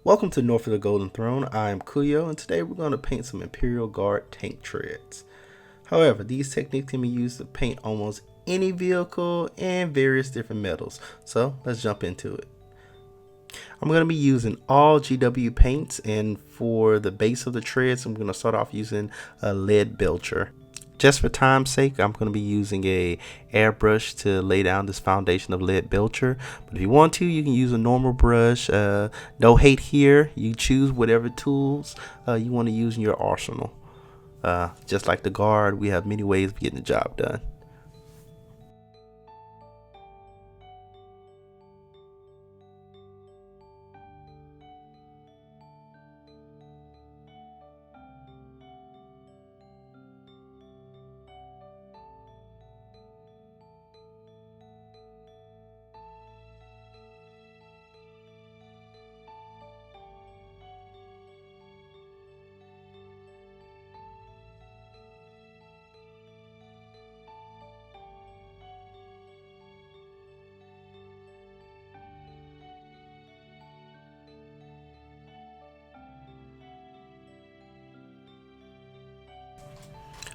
Welcome to North of the Golden Throne. I'm Kuyo, and today we're going to paint some Imperial Guard tank treads. However, these techniques can be used to paint almost any vehicle and various different metals. So let's jump into it. I'm going to be using all GW paints, and for the base of the treads, I'm going to start off using a Leadbelcher. Just for time's sake, I'm going to be using a airbrush to lay down this foundation of Leadbelcher. But if you want to, you can use a normal brush. No hate here. You choose whatever tools you want to use in your arsenal. Just like the guard, we have many ways of getting the job done.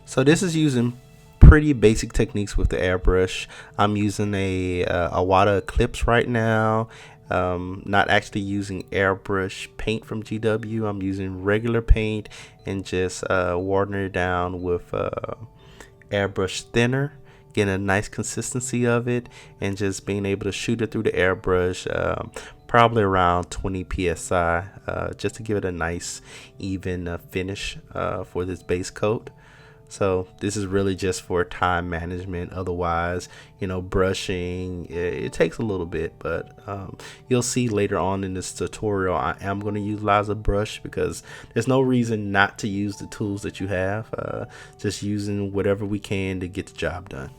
So this is using pretty basic techniques with the airbrush. I'm using a Wada Eclipse right now. Not actually using airbrush paint from GW. I'm using regular paint and just watering it down with airbrush thinner, getting a nice consistency of it, and just being able to shoot it through the airbrush. Probably around 20 psi, just to give it a nice even finish for this base coat. So this is really just for time management. Otherwise, brushing, it takes a little bit, but you'll see later on in this tutorial, I am going to utilize a brush because there's no reason not to use the tools that you have. Just using whatever we can to get the job done.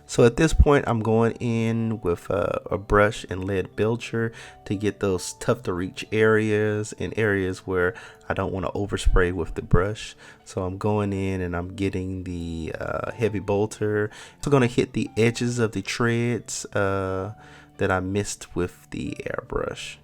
So at this point, I'm going in with a brush and Leadbelcher to get those tough to reach areas and areas where I don't want to overspray with the brush. So I'm going in and I'm getting the heavy bolter. I'm going to hit the edges of the treads that I missed with the airbrush.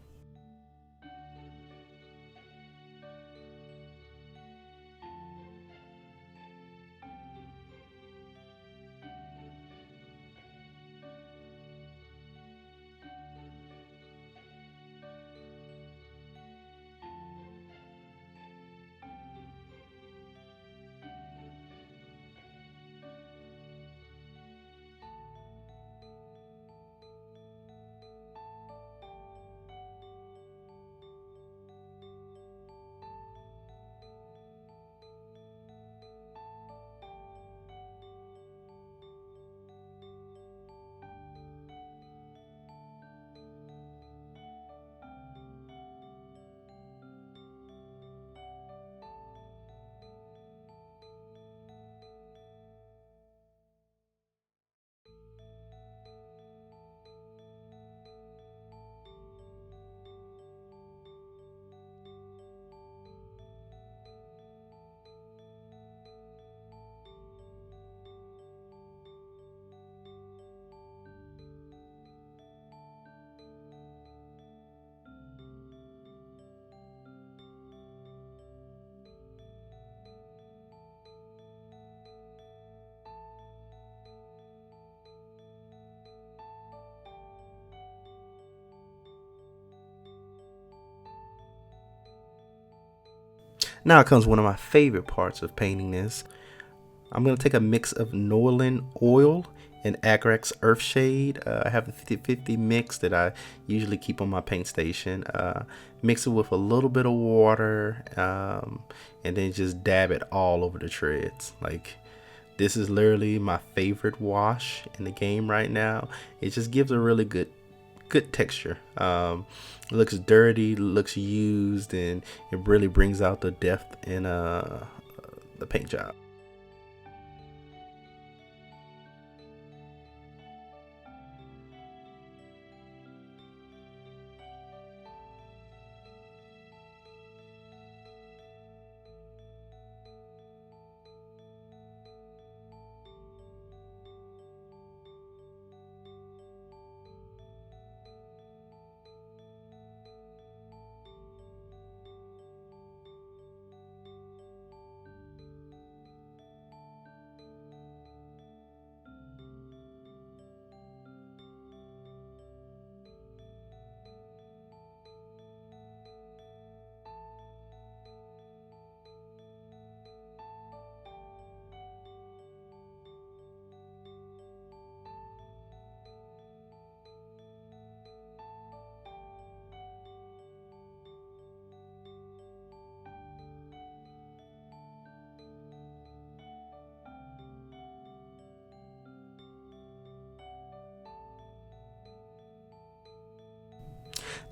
Now comes one of my favorite parts of painting this. I'm going to take a mix of Nulin Oil and Agrax Earthshade. I have a 50-50 mix that I usually keep on my paint station. Mix it with a little bit of water, and then just dab it all over the treads. Like, this is literally my favorite wash in the game right now. It just gives a really good texture. It looks dirty, looks used, and it really brings out the depth in the paint job.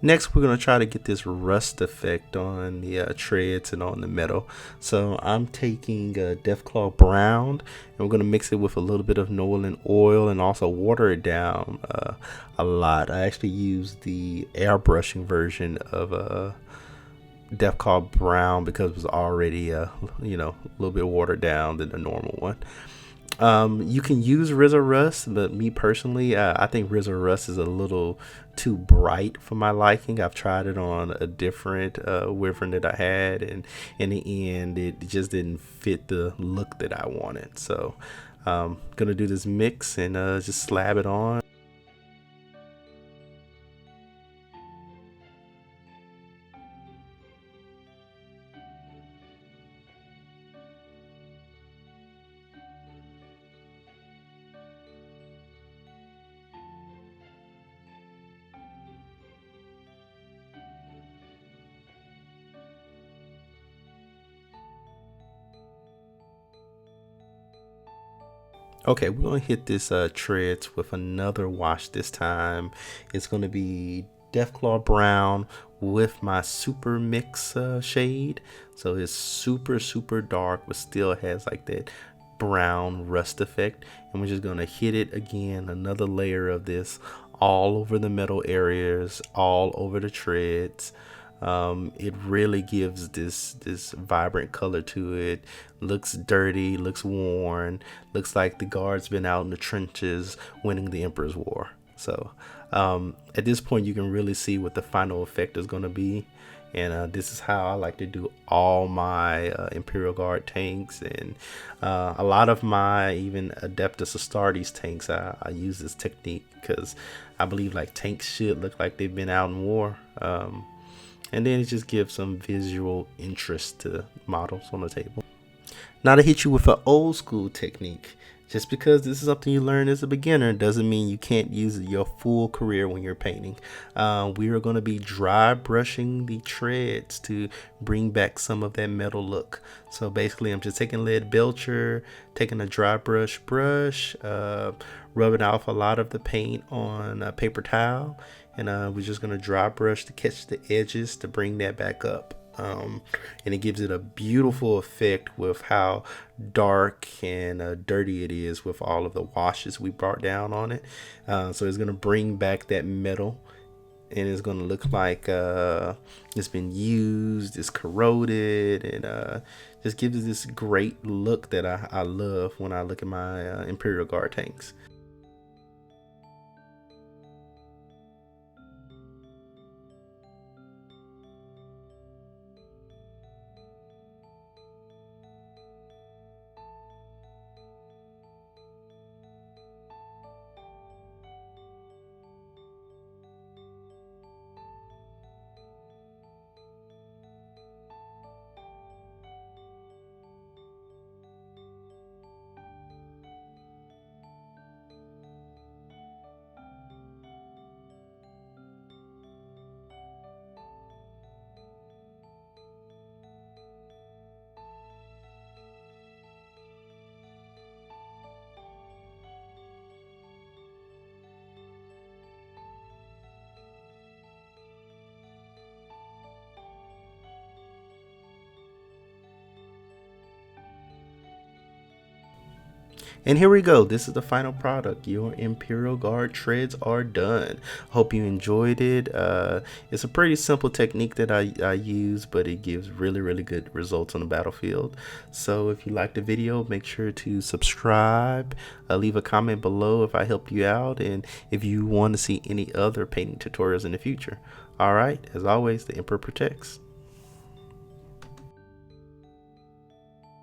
Next, we're going to try to get this rust effect on the treads and on the metal. So I'm taking Deathclaw Brown, and we're going to mix it with a little bit of Nulin Oil and also water it down a lot. I actually used the airbrushing version of Deathclaw Brown because it was already a little bit watered down than the normal one. You can use Rizzo Rust, but me personally, I think Rizzo Rust is a little too bright for my liking. I've tried it on a different wyvern that I had, and in the end, it just didn't fit the look that I wanted. So, gonna do this mix and just slab it on. Okay, we're gonna hit this treads with another wash this time. It's gonna be Deathclaw Brown with my super mix shade. So it's super dark, but still has like that brown rust effect. And we're just gonna hit it again, another layer of this all over the metal areas, all over the treads. It really gives this vibrant color to it. Looks dirty, looks worn, looks like the guard's been out in the trenches winning the Emperor's War. So at this point you can really see what the final effect is going to be, and this is how I like to do all my Imperial Guard tanks, and a lot of my even Adeptus Astartes tanks. I use this technique because I believe like tanks should look like they've been out in war. And then it just gives some visual interest to models on the table. Now to hit you with an old school technique. Just because this is something you learn as a beginner doesn't mean you can't use it your full career when you're painting. We are going to be dry brushing the treads to bring back some of that metal look. So basically I'm just taking Leadbelcher, taking a dry brush, rubbing off a lot of the paint on a paper towel, and we're just going to dry brush to catch the edges to bring that back up. And it gives it a beautiful effect with how dark and dirty it is with all of the washes we brought down on it. So it's going to bring back that metal, and it's going to look like it's been used, it's corroded, and just gives it this great look that I love when I look at my Imperial Guard tanks. And here we go. This is the final product. Your Imperial Guard treads are done. Hope you enjoyed it. It's a pretty simple technique that I use, but it gives really good results on the battlefield. So if you liked the video, make sure to subscribe. Leave a comment below if I helped you out, and if you want to see any other painting tutorials in the future. Alright, as always, the Emperor protects.